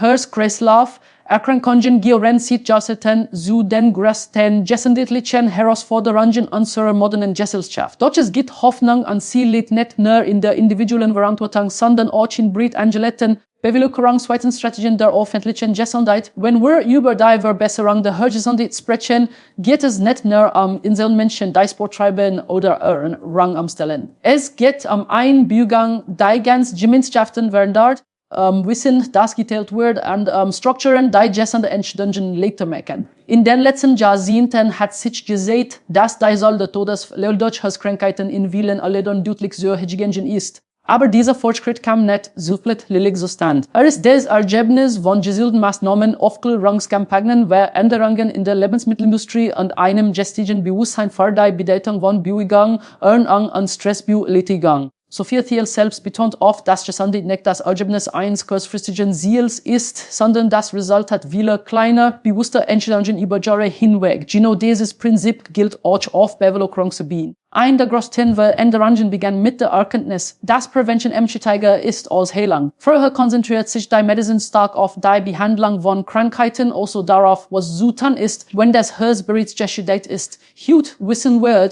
Herz-Kreislauf-Erkrankungen georensit Jahrzehnten zu den größten gesundheitlichen Herausforderungen unserer modernen Gesellschaft. Doch es gibt Hoffnung und sie liegt nicht nur in der individuellen Verantwortung, sondern auch in breit angelegten bevölkerungsweiten Strategien der öffentlichen Gesundheit. Wenn wir über die Verbesserung der Herzgesundheit sprechen, geht es nicht nur um Inselmenschen, die Sport treiben oder Rang umstellen. Es geht um einen Bewegung, die ganz Gemeinschaften verändert, Wissen, das geteilt wird und Strukturen, die gesunde Entscheidungen leichter machen. In den letzten Jahrzehnten hat sich gezeigt, dass die Zahl der Todesfälle durch Herzkrankheiten in vielen Ländern deutlich höher gegangen ist. Aber dieser Fortschritt kam nicht zufällig zustande. Ist das Ergebnis von gezielten Maßnahmen, Aufklärungskampagnen, Veränderungen in der Lebensmittelindustrie und einem gestiegenen Bewusstsein für die Bedeutung von Bewegung, Ernährung und Stressbewältigung. Sophia-Thiel selbst betont oft, dass Gesundheit nicht das Ergebnis eines kurzfristigen Ziels ist, sondern das Resultat vieler kleiner, bewusster Entscheidungen über Jahre hinweg. Genau dieses Prinzip gilt auch auf Bevölkerungsgebieten. Eine der größten Veränderungen begann mit der Erkenntnis, dass Prävention wichtiger ist als Heilung. Vorher konzentriert sich die Medizin stark auf die Behandlung von Krankheiten, also darauf, was zu tun ist, wenn das Herz bereits geschädigt ist. Heute wissen wir,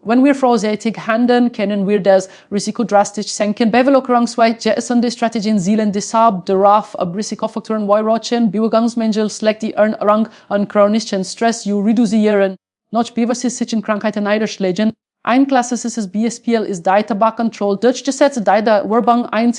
wenn wir vorsichtig handeln, können wir das Risiko drastisch senken. Bevölkerungsweite gesunde Strategien zielen deshalb darauf, Risikofaktoren wie Rauchen, Bewegungsmängel, schlechte Ernährung und chronischen Stress zu reduzieren. Noch bevor sich Krankheiten niederschlagen. Ein klassisches BSPL ist die Tabakkontrolle. Durch Gesetz, die der Werbung ein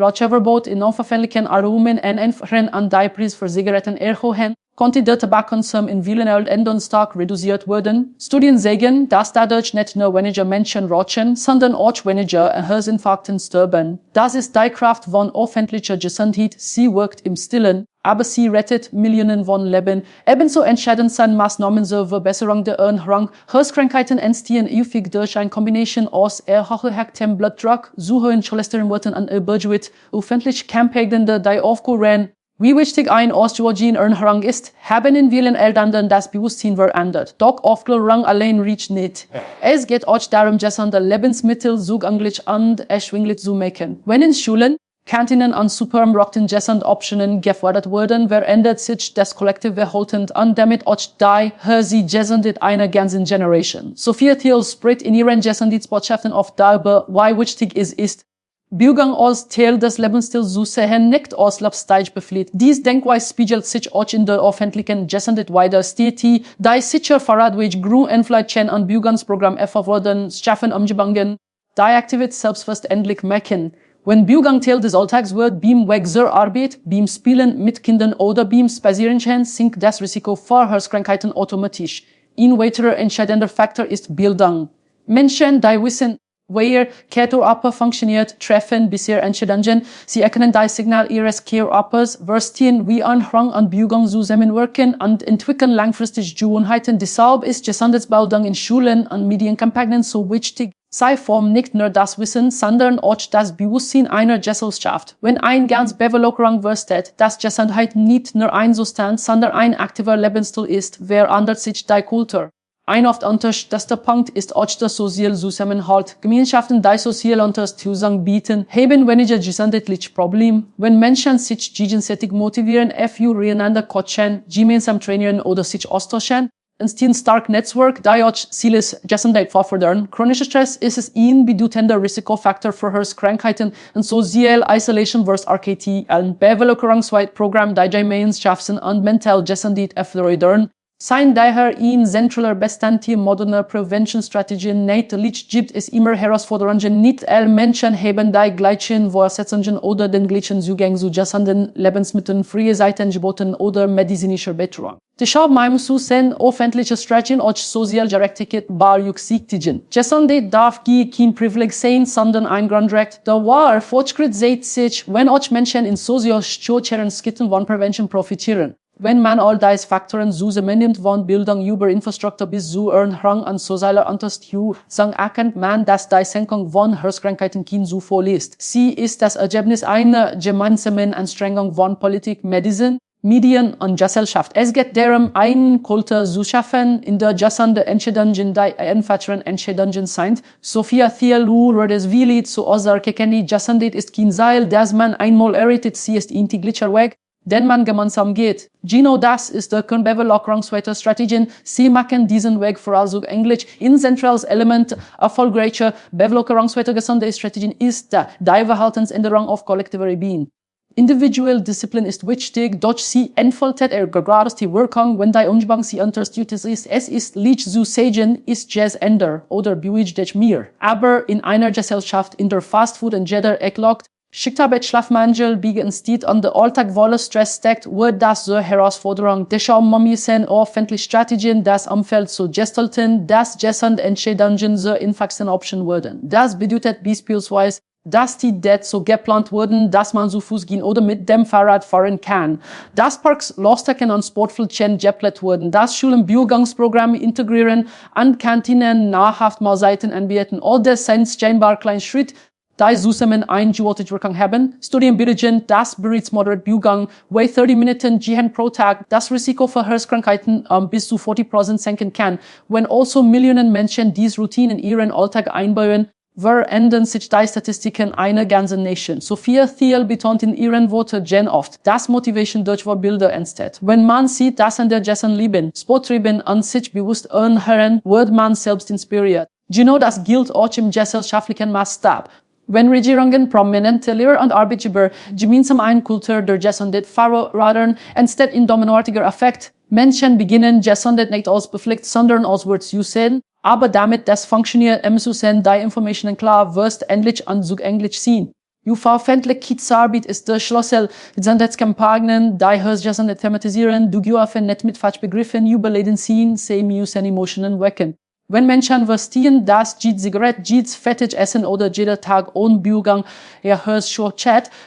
Rauchverbot in unverfänglichen Aromen und einfachen an die Preis für Zigaretten erhöhen, konnte der Tabakkonsum in vielen Ländern stark reduziert werden. Studien zeigen, dass dadurch nicht nur weniger Menschen rauchen, sondern auch weniger an Herzinfarkten sterben. Das ist die Kraft von öffentlicher Gesundheit. Sie wirkt im Stillen, aber sie rettet Millionen von Leben. Ebenso entscheidend sind Maßnahmen zur Verbesserung der Ernährung. Herzkrankheiten entstehen häufig durch eine Kombination aus erhöhtem Blutdruck, zu hohen Cholesterinwerten und Übergewicht. Öffentlich Campaignen, die aufklären, wie wichtig eine ausgewogene Ernährung ist, haben in vielen Ländern das Bewusstsein verändert. Doch Aufklärung allein reicht nicht. Es geht auch darum, gesunde Lebensmittel zugänglich und erschwinglich zu machen. Wenn in Schulen, Kantinen und Supermärkten gesunde Optionen gefordert werden, verändert sich das kollektive Verhalten und damit auch die Gesundheit einer ganzen Generation. Sophia-Thiel spricht in ihren Gesundheitsbotschaften oft darüber, wie wichtig es ist, Bewegung als Teil des Lebensstils zu sehen, nicht als Lifestyle befliegt. Dies Denkweise spiegelt sich auch in der öffentlichen Gesundheit wider. Städte, die sicher Fahrradweg, Grundinflation und Bewegungsprogramm Erfahre schaffen umgebangen, die Aktivität selbstverständlich machen. Wenn Bewegung Teil des Alltags wird, beim Weg zur Arbeit, beim Spielen mit Kindern oder beim Spazierengehen, sinkt das Risiko für Herzkrankheiten automatisch. Ein weiterer entscheidender Faktor ist Bildung. Menschen, die wissen, wie Körper funktioniert, treffen bisher Entscheidungen. Sie erkennen das Signal ihres Körpers, verstehen, wie Ernährung und Bewegung zusammenwirken und entwickeln langfristig Gewohnheiten. Deshalb ist Gesundheitsbildung in Schulen und Medienkampagnen so wichtig. Sie formen nicht nur das Wissen, sondern auch das Bewusstsein einer Gesellschaft. Wenn ein ganz Bevölkerung versteht, dass Gesundheit nicht nur ein Zustand, sondern ein aktiver Lebensstil ist, verändert sich die Kultur. Ein oft unterstützter Punkt ist auch der soziale Zusammenhalt. Gemeinschaften, die soziale Unterstützung bieten, haben weniger gesundheitliche Probleme. Wenn Menschen sich gegenseitig motivieren, füreinander coachen, gemeinsam trainieren oder sich austauschen, entstehen starke Netzwerke, die auch Ziele Gesundheit fördern. Chronischer Stress ist ein bedeutender Risikofaktor für Herzkrankheiten und Social Isolation vs. RKT, ein bevölkerungsweites Programm, das Gemeinschaften und mental Gesundheit fördern. Sein daher ein zentraler Bestandteil moderner Präventionsstrategien. Natürlich gibt es immer Herausforderungen. Nicht alle Menschen haben die gleichen Voraussetzungen oder den gleichen Zugang zu gesunden Lebensmitteln, freie Seitenangeboten oder medizinischer Betreuung. Deshalb müssen öffentliche Strategien auch sozial Gerechtigkeit berücksichtigen. Gesundheit darf kein Privileg sein, sondern ein Grundrecht. Der wahre Fortschritt zeigt sich, wenn auch Menschen in sozial-strukturellen Skitten von Prävention profitieren. Wenn man all diese Faktoren zusammennimmt, von Bildung über Infrastruktur bis zu Ernährung und sozialer Unterstützung, erkennt man, dass die Senkung von Herzkrankheiten kein Zufall ist. Sie ist das Ergebnis einer gemeinsamen Anstrengung von Politik, Medizin, Medien und Gesellschaft. Es geht darum, eine Kultur zu schaffen, in der gesunde Entscheidungen die einfachen Entscheidungen sind. Sophia-Thiel es willig zu ausdrücken, Gesundheit ist kein Seil, das man einmal erreicht, sie ist ein täglicher Weg. den man gemeinsam geht. Genau das ist der bevölkerungsweite Strategien. Sie machen diesen Weg vor allem Englisch. Ein zentrales Element erfolgreicher bevölkerungsweite gesunde Strategien ist die Verhaltensänderung auf kollektiver Ebene. Individual Disziplin ist wichtig, doch sie entfaltet gerade die Wirkung, wenn die Umgebung sie unterstützt ist. Es ist leicht zu sagen, ist es änder oder bewegt dich mehr. Aber in einer Gesellschaft, in der Fastfood und jeder Eklagt, Schichtarbeit, Schlafmangel, biegen steht an der Alltag voller Stress steckt, wird das so Herausforderung. Deshalb müssen öffentliche Strategien das Umfeld zu gestalten, dass Gesunde Entscheidungen so einfachsten Option werden. Das bedeutet beispielsweise, dass die Dates so geplant wurden, dass man zu Fuß gehen oder mit dem Fahrrad fahren kann. Dass Parks, Lostecken und Sportfeldchen geplant wurden. Dass Schulen Biogangsprogramme integrieren, an Kantinen nahrhaft Mahlzeiten anbieten. All das sind scheinbar kleine Schritte, die zusammen eine gewaltige Wirkung haben. Studien belegen, dass bereits moderat Biogang, 30 Minuten gehen pro Tag, das Risiko für Herzkrankheiten bis zu 40% senken kann. Wenn also Millionen Menschen diese Routine in ihren Alltag einbauen, verändern sich die Statistiken einer ganzen Nation. Sophia-Thiel betont in ihren Worten gen oft, dass Motivation durch Vorbilder entsteht. Wenn man sieht, dass andere Gessen lieben, Sporttrieben an sich bewusst anhören, wird man selbst inspiriert. Genau das gilt auch im gesellschaftlichen Maßstab. Wenn Regierungen, prominente Lehrer und Arbeitgeber gemeinsam eine Kultur der Gesundheit fördern, entsteht ein dominoartiger Effekt. Menschen beginnen Gesundheit nicht als Pflicht, sondern als Wort zu sehen. Aber damit das funktioniert, müssen die Informationen klar, wirst endlich und zugänglich sein. Die Veröffentlichungsarbeit ist der Schlüssel. Gesundheitskampagnen, die Herzgesundheit thematisieren, die öffnen nicht mit Falschbegriffen überladen sind, sie müssen Emotionen wecken. Wenn Menschen verstehen, dass jede Zigarette, jedes Fettigessen oder jeder Tag ohne Biogang ihr Herzschutz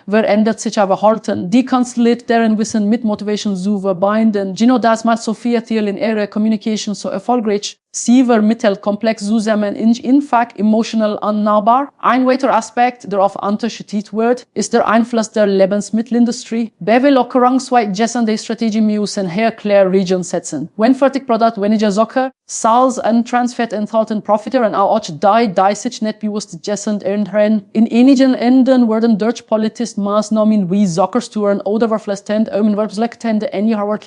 verändert sich aber Verhalten. Die konstelliert deren Wissen mit Motivation zu verbinden. Genau das macht Sophia-Thiel in ihrer Communication so erfolgreich. Sie vermittelt komplex zusammen einfach emotional annahbar. Ein weiterer Aspekt, der auf unterschiedlich wird, ist der Einfluss der Lebensmittelindustrie. Bevölkerungsweite gesunde Strategien müssen hier klare Regeln setzen. Wenn Fertigprodukt weniger Zucker, Salz und Transfett enthalten, profitieren auch die sich nicht bewusst gesund ernähren. In einigen Ländern werden durch politische Maßnahmen wie Zuckersteuern oder verpflichtend Umweltleckende Ernährung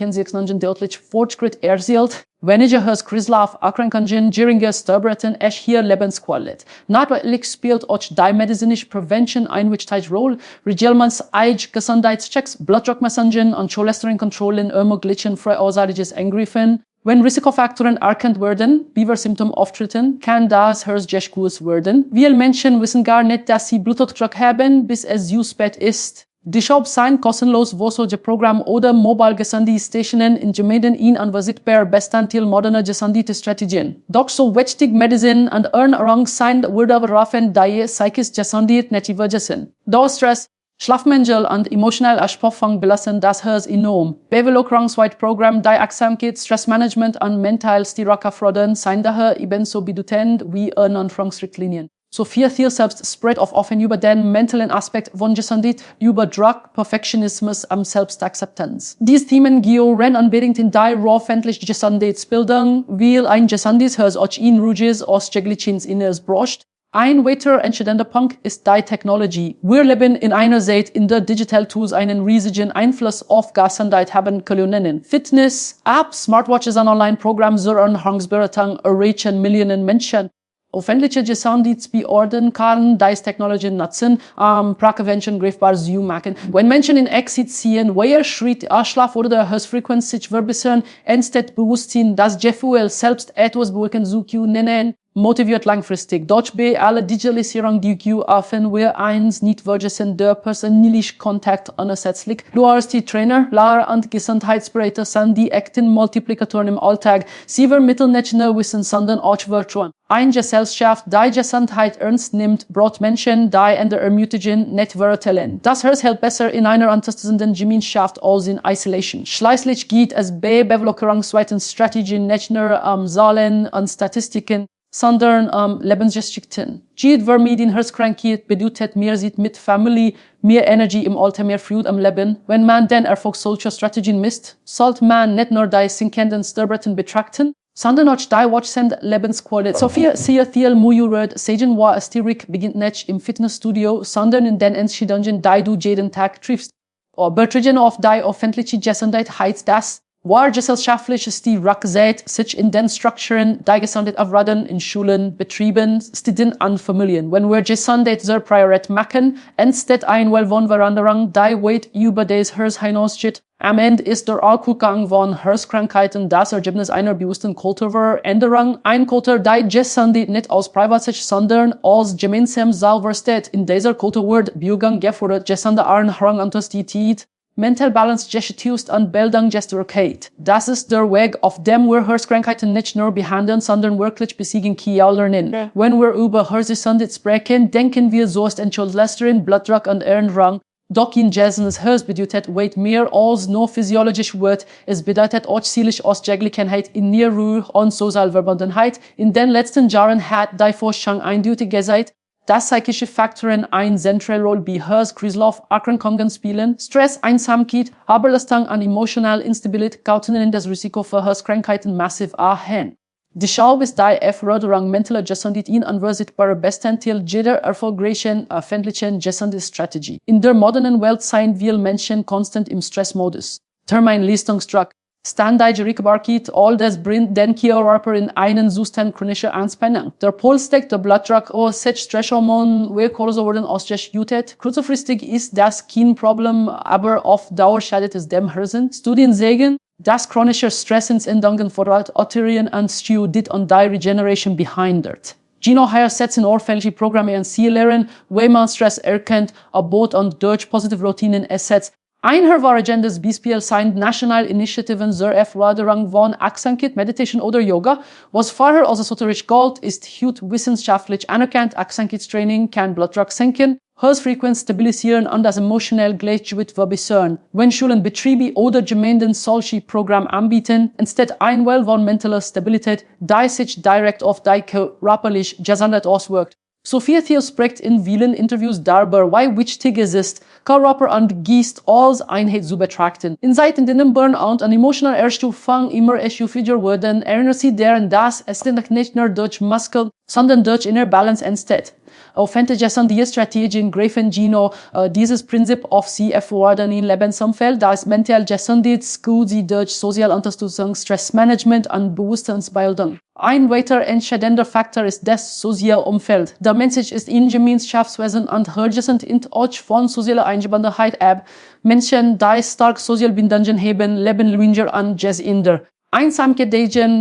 deutlich Fortschritt erzielt. Weniger Herz-Kreislauf-Erkrankungen, geringe Sterberetten, es hier Lebensqualität. Natürlich spielt auch die medizinische Prävention eine wichtige Rolle. Regelmäßige Gesundheitschecks, Blutdruckmessungen und Cholesterinkontrollen ermöglichen frühzeitiges Eingreifen. Wenn Risikofaktoren erkannt werden, Symptome auftreten, kann das Herz geschützt werden. Viele Menschen wissen gar nicht, dass sie Bluthochdruck haben, bis es zu spät ist. Deshalb sind kostenlos Vorsorgeprogramm oder Mobile Gesundheitsstationen in Gemeinden ein unverzichtbarer Bestandteil moderner Gesundheitsstrategien. Doch so wichtig Medizin und Ernährung sind Wurzeln, die psychische Gesundheit nicht vergessen. Durch Stress, Schlafmangel und emotionale Erschöpfung belasten das Herz enorm. Bevölkerungsweite Programme, die Achtsamkeit, Stressmanagement und mental Stärke fördern, sind daher ebenso bedeutend wie Ernährungsrichtlinien. Sophia-Thiel selbst spricht offen über den mentalen Aspekt von Gesundheit, über Druck, Perfektionismus und Selbstakzeptanz. Diese Themen gehören unbedingt in die öffentliche Gesundheitsbildung, weil ein gesundes Herz auch ein ruhiges, ausgeglichenes Inneres braucht. Ein weiterer entscheidender Punkt ist die Technologie. Wir leben in einer Zeit, in der Digital Tools einen riesigen Einfluss auf Gesundheit haben können. Fitness, Apps, Smartwatches und Online-Programme zur Ernährungsberatung erreichen Millionen Menschen. Öffentliche Gesundheitsbehörden kann diese Technologien nutzen, Prävention greifbar zu machen. Wenn Menschen in Exit ziehen, welcher Schritt Schlaf oder der Herzfrequenz sich verbessern, entsteht Bewusstsein, dass Gefühl selbst etwas bewirken zu können, motiviert langfristig. Durch alle Digitalisierung, die öffnen wir eins nicht vergessen, der persönliche Kontakt unersetzlich. Du hast die Trainer, Lehrer und Gesundheitsberater sind die echten Multiplikatoren im Alltag. Sie vermitteln nicht nur Wissen, sondern auch Vertrauen. Eine Gesellschaft, die Gesundheit ernst nimmt, braucht Menschen, die in der ermutigen, nicht vertellen. Das Herz hält besser in einer unterstützenden Gemeinschaft als in Isolation. Schließlich geht es bei bevölkerungsweiten Strategien nicht nur Zahlen und Statistiken, sondern Lebensgeschichten. Jeder mit den Herzkrankheit bedeutet mehr Zeit mit Familie, mehr Energie im Alter, mehr Freude am Leben. Wenn man den Erfolg solcher Strategien misst, sollte man nicht nur die sinkenden Sterberetten betrachten, sondern auch die wachsende Lebensqualität. Sophia-Thiel Muyurad sagen war Styrik beginnt nicht im Fitnessstudio, sondern in den Entscheidungen, die du jeden Tag triffst. Betrügen auf die öffentliche Gesundheit heißt das, war gesellschaftlich ist die Rücksicht sich in den Strukturen die Gesundheit aufladen in Schulen, Betrieben, Studien und Familien. Wenn wir Gesundheit zur Priorität machen, entsteht ein Wohlwohnveränderung, die weit über das Herz hinausgeht. Am Ende ist der Rückgang von Herzkrankheiten das Ergebnis einer bewussten Kulturveränderung. Ein Kultur, die Gesundheit nicht aus Privatsitz, sondern aus gemeinsam selber steht. In dieser Kultur wird Bewegung gefordert, Gesundheit Herang Antiquität, Mental Balance gestützt und Bildung gestärkt. Das ist der Weg, auf dem wir Herzkrankheiten nicht nur behandeln, sondern wirklich besiegen lernen. Okay. Wenn wir über Herzgesundheit sprechen, denken wir zuerst an Cholesterin, Blutdruck und Ernährung. Doch in Gesundheit Herz bedeutet weit mehr als nur physiologisch wird. Es bedeutet auch ziemlich Ausgeglichenheit in Ruhe und Sozialverbundenheit. In den letzten Jahren hat die Forschung eindeutig gezeigt, dass psychische Faktoren eine zentrale Rolle bei Herz-Kreislauf-Erkrankungen spielen. Stress, Einsamkeit, Überlastung und emotionale Instabilität können das Risiko für Herzkrankheiten massiv erhöhen. Deshalb ist die Förderung mentaler Gesundheit ein unverzichtbarer Bestandteil jeder erfolgreichen öffentlichen Gesundheitsstrategie. In der modernen Welt sind wir Menschen konstant im Stressmodus. Terminleistungsdruck, Standardische Rückbarkeit, all das bringt den Körper in einen Zustand chronischer Anspannung. Der Puls steigt, der Blutdruck, sich Stresshormone, wie Cortisol werden ausgeschüttet. Kurzfristig ist das kein Problem, aber auf Dauer schadet es dem Herzen. Studien sagen, dass chronischer Stress ins Endungen verursacht, Arterien und Studiet und die Regeneration behindert. Gino Hire setzt in öffentliche Programme an Ziellehren, wie man Stress erkennt, abbaut und durch positive Routinen ersetzt. Ein hervorragendes Beispiel sind nationale Initiativen zur Förderung von Achtsamkeit, Meditation oder Yoga. Was vorher als esoterisch galt, ist heute wissenschaftlich anerkannt. Achtsamkeitstraining kann Blutdruck senken, Herzfrequenz stabilisieren und das emotionelle Gleichgewicht verbessern. Wenn Schulen, Betriebe oder Gemeinden solche Programme anbieten, entsteht ein Well von mentaler Stabilität, die sich direkt auf die körperliche Gesundheit auswirkt. Sophia-Thiel spricht in vielen Interviews darüber, wie wichtig es ist, Körper und Geist als Einheit zu betrachten. In Zeiten, denen Burnout und emotionale Erschöpfung immer schwieriger werden, erinnert sie daran, dass es nicht nur durch Muskeln, sondern durch innere Balance entsteht. Authentische Strategien greifen Gino dieses Prinzip auf sie erfordern in Lebensumfeld, das mental Gesundheit gut sie durch soziale Unterstützung, Stressmanagement und Bewusstseinsbildung. Ein weiterer entscheidender Faktor ist das soziale Umfeld. Der Mensch ist ein Gemeinschaftswesen und Herzgesundheit in Ort von sozialer Eingebundenheit ab. Menschen, die stark soziale Bindungen haben, leben länger und gesünder. Einsamkeit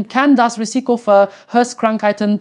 kann das Risiko für Herzkrankheiten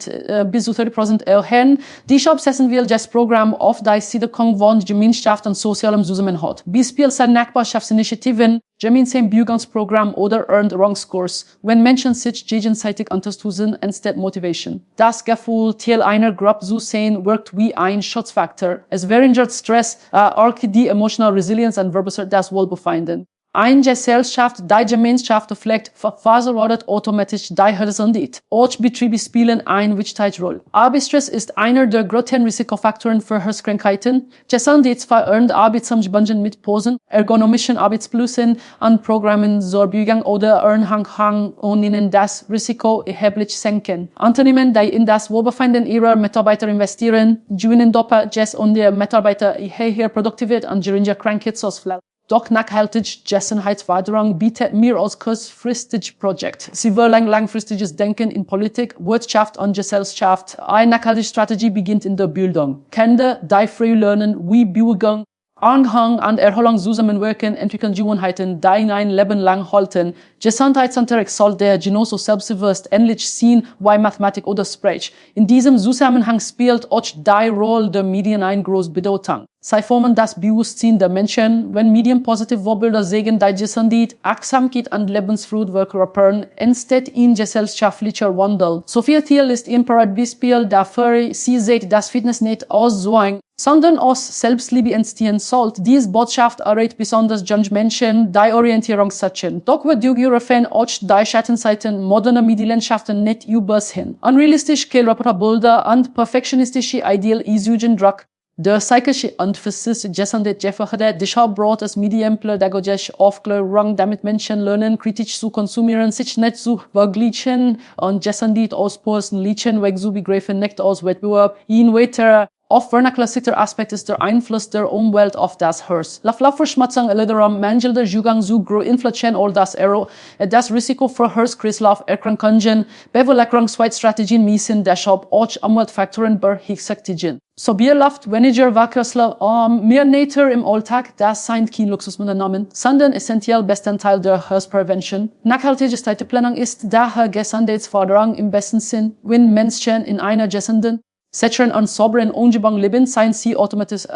bis zu 30% erhöhen. Deshalb setzen wir das Programm auf die Stärkung von Gemeinschaft und sozialem Zusammenhalt. Beispiel sind Nachbarschaftsinitiativen, gemeinsam Bildungsprogramm oder Ernährungskurs. Wenn Menschen sich gegenseitig unterstützen, entsteht Motivation. Das Gefühl, Teil einer Gruppe zu sein, wirkt wie ein Schutzfaktor. Es verringert Stress, erhöht die emotionale Resilienz und verbessert das Wohlbefinden. Eine Gesellschaft, die Gemeinschaft pflegt, verfasert automatisch die Herzgesundheit. Auch Betriebe spielen eine wichtige Rolle. Arbeitsstress ist einer der größten Risikofaktoren für Herzkrankheiten. Gesundheit verursacht Arbeitsumgebungen mit Pausen, ergonomischen Arbeitsplätzen und Programmen zur Bewegung oder Ernährung und ihnen das Risiko erheblich senken. Unternehmen, die in das Wohlbefinden ihrer Mitarbeiter investieren, gewinnen doppelt und die Mitarbeiter höhere Produktivität und geringer Krankheitsausfall. Doch nachhaltige Gesundheitsförderung bietet mehr als kurzfristiges Projekt. Sie wollen langfristiges Denken in Politik, Wirtschaft und Gesellschaft. Eine nachhaltige Strategie beginnt in der Bildung. Kinder, die früh lernen, wie Bewegung, Anhang und Erholung zusammenwirken, entwickeln Gewohnheiten, die ein Leben lang halten. Gesundheitsunterricht soll der Genosse selbstbewusst ähnlich sehen wie Mathematik oder Sprech. In diesem Zusammenhang spielt auch die Rolle der Medien eine große Bedeutung. Sie formen das Bewusstsein der Menschen. Wenn Medien positive Vorbilder sehen, die Gesundheit, Achtsamkeit und Lebensfreude verkörpern, entsteht ein gesellschaftlicher Wandel. Sophia-Thiel ist ein Paradebeispiel dafür. Sie sieht, dass Fitness nicht aus Zwang, sondern aus Selbstliebe entstehen sollte. Diese Botschaft erreicht besonders junge Menschen, die Orientierung suchen. Doch wird Fan auch die Schattenseiten moderner Medienlandschaften nicht übersehen. Unrealistische Körperbilder und perfektionistische Ideal isügen Druck. Der psychische Emphasis Gesundheit gefördert, deshalb braucht es medienpädagogische Aufklärung, damit Menschen lernen, kritisch zu konsumieren, sich nicht zu vergleichen und Gesundheit aus Personlichen Weg zu begreifen, nicht aus Wettbewerb. In weiterer Auf vernakularisierter Aspekt ist der Einfluss der Umwelt auf das Herz. Verschmutzung lederam mangelnder Zugang zu Inflation oder das Risiko für Herz-Kreislauf-Erkrankungen, bevölkerungsweite Strategien müssen deshalb auch Umweltfaktoren berücksichtigen. So Bierlaft, weniger Wackersler, mehr Natur im Alltag, das sind kein Luxus mit den Namen, sondern essentiell Bestandteil der Prävention. Nachhaltige Städteplanung ist daher Gesundheitsförderung im besten Sinn, wenn Menschen in einer gesunden, sicheren und sauberen Umgebung leben, seien sie automatisch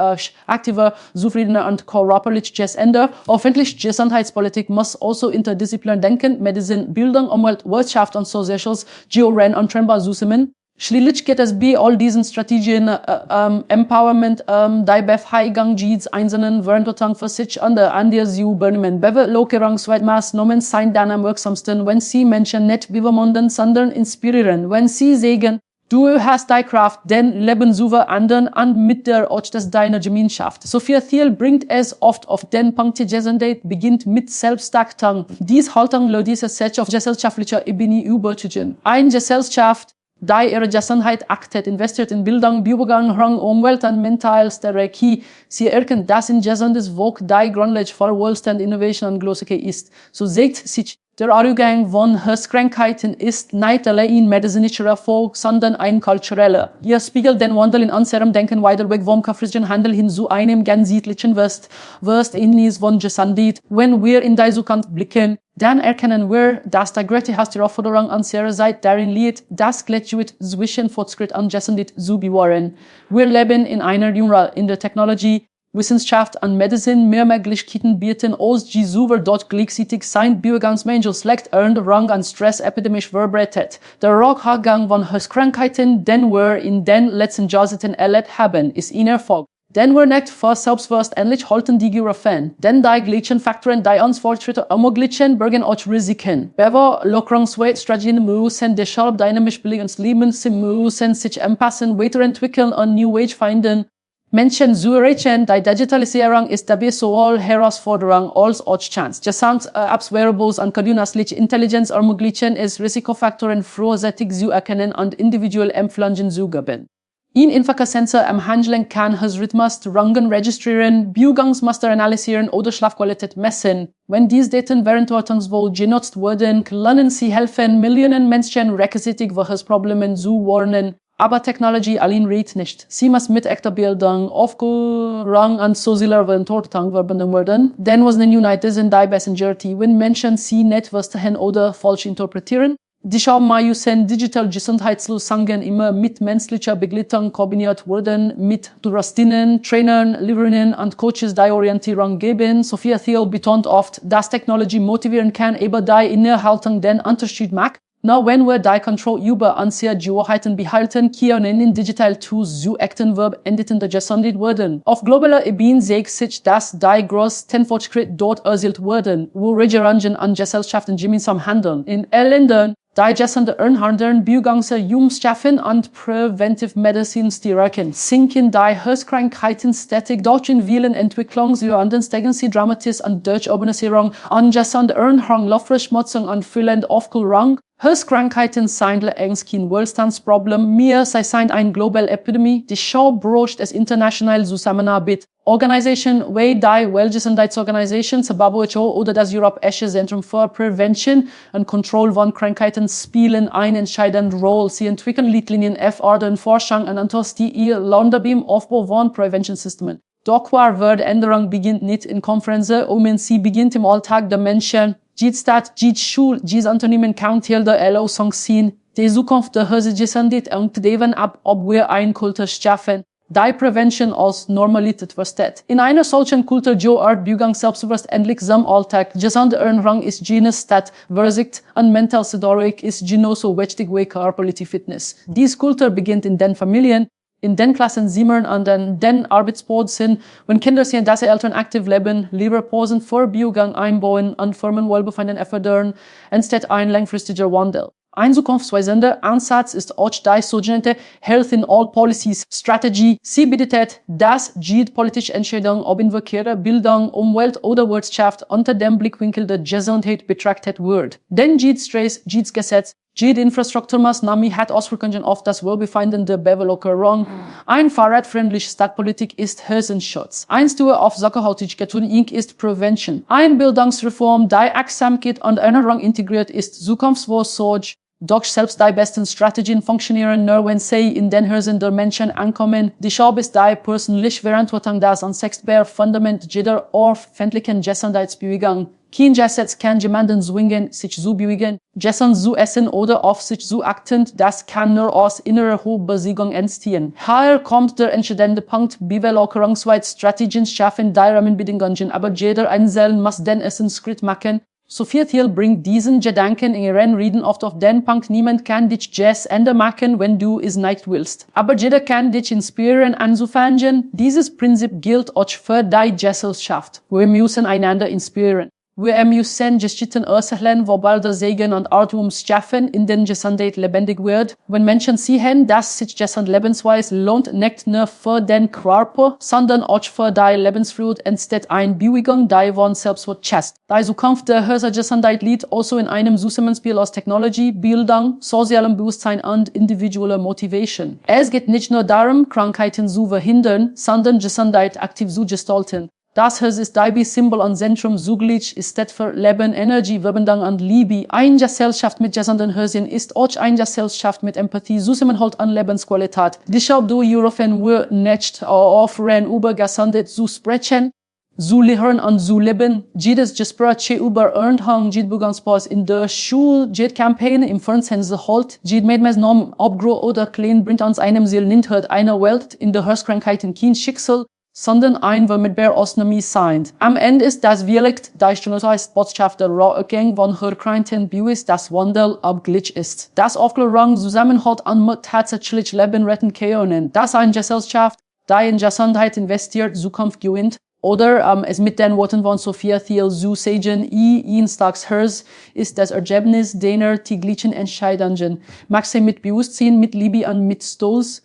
aktiver, zufriedener und kooperativ Ende. Öffentliche Gesundheitspolitik muss also interdisziplinär denken, Medizin, Bildung, Umwelt, Wirtschaft und Soziales, untrennbar zusammen. Schließlich geht es bei all diesen Strategien Empowerment, die Befähigung jedes Einzelnen während für sich und andere zu übernehmen. Bevölkerungsweite Maßnahmen sind dann am wirksamsten, wenn sie Menschen nicht übermunden, sondern inspirieren. Wenn sie sagen, du hast die Kraft, dann leben sie anderen und mit der Ort des deiner Gemeinschaft. Sophia-Thiel bringt es oft auf den Punkt, die Gesundheit beginnt mit Selbstachtung. Dies Haltung lässt diese sich auf gesellschaftlicher Ebene übertragen. Eine Gesellschaft, die ihre Gesundheit achtet, investiert in Bildung, Bewegung, Umwelt und Mentalstärke. Sie erkennt, dass in gesundes Werk die Grundlage für Wohlstand, Innovation und Glücklichkeit ist. So sagt sich, der Rückgang von Herzkrankheiten ist nicht allein ein medizinischer Erfolg, sondern ein kultureller. Ihr spiegelt den Wandel in unserem Denken weiter weg vom kaufmännischen Handel hin zu einem ganzheitlichen Verständnis von Gesundheit. Wenn wir in die Zukunft blicken, dann erkennen wir, dass die größte Herausforderung unserer Zeit darin liegt, das Gleichgewicht zwischen Fortschritt und Gesundheit zu bewahren. Wir leben in einer Ära, in der Technologie, Wissenschaft und Medizin mehr Möglichkeiten bieten, als die Zuver dort gleichzeitig sein Bewegungsmangel schlecht Rang und Stress epidemisch verbreitet. Der Rückgang von Herzkrankheiten, den wir in den letzten Jahrzehnten erlebt haben, ist ein Erfolg. Denn wir nicht für selbstverständlich halten die Gefahren. Denn die gleichen Faktoren, die uns Fortschritte ermöglichen, bergen auch Risiken. Bevölkerungsweite Strategien müssen deshalb dynamisch billiges Leben, sie müssen sich anpassen, weiterentwickeln und neue Wege finden. Menschen zu erreichen, die Digitalisierung ist dabei sowohl Herausforderung als auch Chance. Gesamt Apps, Wearables und künstliche Intelligenz ermöglichen es Risikofaktoren frühzeitig zu erkennen und individuell Empfehlungen zu geben. Ein einfacher Sensor am Handling kann Herzrhythmus, Rangen registrieren, Bewegungsmuster analysieren oder Schlafqualität messen. Wenn diese Daten während Wartungswohl genutzt wurden, können sie helfen, Millionen Menschen rechtzeitig vor Herzproblemen zu warnen. Aber Technologie allein reicht nicht. Sie muss mit echter Bildung, Aufklärung und sozialer Verantwortung verbunden werden. Denn was in United sind die Messenger, wenn Menschen sie nicht verstehen oder falsch interpretieren. Die müssen Digital Gesundheitslösungen immer mit menschlicher Begleitung kombiniert wurden, mit Touristinnen, Trainern, Lehrerinnen und Coaches die Orientierung geben. Sophia-Thiel betont oft, dass Technologie motivieren kann, aber die Innehaltung den Unterschied macht. Nur wenn wir die Kontrolle über unsere Gewohnheiten behalten, können in Digital Tools zu echten Verb endeten der Gesundheit werden. Auf globaler Ebene zeigt sich, dass die größten Fortschritte dort erzielt wurden, wo Regierungen und Gesellschaften gemeinsam handeln. In Ländern, die gesunde Ernährung, Bewegungen schaffen und Preventive Medicine stärken, sinken die Herzkrankheiten stetig durch in vielen Entwicklungsländern steigen sie dramatisch und durch Urbanisierung, ungesunde Ernährung, Luftverschmutzung und fehlende Aufklärung. Herzkrankheiten sind längst kein Wohlstandsproblem mehr, sie sind eine globale Epidemie. Die Show braucht es international Zusammenarbeit. Organisationen wie die Weltgesundheitsorganisation, WHO oder das Europäische Zentrum für Prävention und Kontrolle von Krankheiten spielen eine entscheidende Rolle. Sie entwickeln Leitlinien, Erfahre, Forschung und Antos, die ihr Länder beim Aufbau von Präventionssystemen. Doch wird Änderung beginnt nicht in Konferenzen, sie beginnt im Alltag der Menschen. Jede Stadt, jede Schule, jedes Unternehmen kann Teil der Erlösung sein. Die Zukunft der Gesundheit hängt davon ab, ob wir eine Kultur schaffen, die Prävention als Normalität versteht. In einer solchen Kultur gehört Bewegung selbstverständlich zum Alltag. Gesunde Ernährung ist jenes Stadt, Vorsicht und Mentalstärke ist genauso wichtig wie körperliche Fitness. Diese Kultur beginnt in den Familien, in den Klassenzimmern und an den Arbeitsplätzen, wenn Kinder sehen, dass Eltern aktiv leben, lieber Pausen für Bewegung einbauen und Firmenwohlbefinden fördern, entsteht ein langfristiger Wandel. Ein zukunftsweisender Ansatz ist auch die sogenannte Health in All Policies Strategie. Sie bietet, dass jede politische Entscheidung, ob in Verkehr, Bildung, Umwelt oder Wirtschaft, unter dem Blickwinkel der Gesundheit betrachtet wird. Denn jede Stress, jedes Gesetz, Jede Infrastrukturmaßnahme hat Auswirkungen auf das Wohlbefinden der Bevölkerung. Ein fahrradfreundliche Stadtpolitik ist Herzenschutz. Ein Stuhl auf Sachhaltigkeit ist Prävention. Ein Bildungsreform, die Achtsamkeit und Ernährung integriert ist, Zukunftsvorsorge. Doch selbst die besten Strategien funktionieren nur, wenn sie in den Herzen der Menschen ankommen. Die Schau ist die persönliche Verantwortung, das unsichtbare Fundament jeder öffentlichen Gesundheitsbewegung. Kein Gesetz kann jemanden zwingen, sich zu bewegen, Gesund zu essen oder auf sich zu achten. Das kann nur aus innerer Hochbesigung entstehen. Hier kommt der entscheidende Punkt. Bevölkerungsweite Strategien schaffen die Rahmenbedingungen, aber jeder Einzelne muss den ersten Schritt machen. Sophia-Thiel bringt diesen Gedanken in ihren Reden oft auf den Punkt: Niemand kann dich Ende machen, wenn du es nicht willst. Aber jeder kann dich inspirieren, anzufangen. Dieses Prinzip gilt auch für die Gesellschaft. Wir müssen einander inspirieren. Wir müssen Geschichten erzählen, wobei der Segen und Reichtum schaffen, in den Gesundheit lebendig wird. Wenn Menschen sehen, dass sich gesund Lebensweise lohnt, nicht nur für den Körper, sondern auch für die Lebensfreude, entsteht eine Bewegung, die von Selbstwert schätzt. Die Zukunft der Gesundheit liegt also in einem Zusammenspiel aus Technologie, Bildung, sozialem Bewusstsein und individueller Motivation. Es geht nicht nur darum, Krankheiten zu verhindern, sondern Gesundheit aktiv zu gestalten. Das Herz ist dabei Symbol und Zentrum zugleich, ist für Leben, Energie, Verbindung und Liebe. Eine Gesellschaft mit gesunden Herzen ist auch eine Gesellschaft mit Empathie, Zusammenhalt und Lebensqualität. Deshalb dürfen wir nicht aufhören, über Gesundheit zu sprechen, zu lernen und zu leben. Jedes Gespräch über Ernährung, jede Begangspass in der Schule, jede Kampagne im Fernsehen halt, jede Maßnahme, ob groß oder klein, bringt uns einem Ziel nicht eine Welt in der Herzkrankheiten kein Schicksal, sondern ein, womit wir Ausnahme sind. Am Ende ist das wirkt, die Botschaft der Rückgang von Herz-Krankheiten bewusst, dass Wandel abgleich ist. Das Aufklärung, Zusammenhalt und tatsächlich Leben retten können. Das eine Gesellschaft, die in Gesundheit investiert, Zukunft gewinnt. Oder es mit den Worten von Sophia-Thiel zu sagen, Instags Herz ist das Ergebnis deiner täglichen Entscheidungen. Mach sie mit Bewusstsein, mit Liebe und mit Stolz.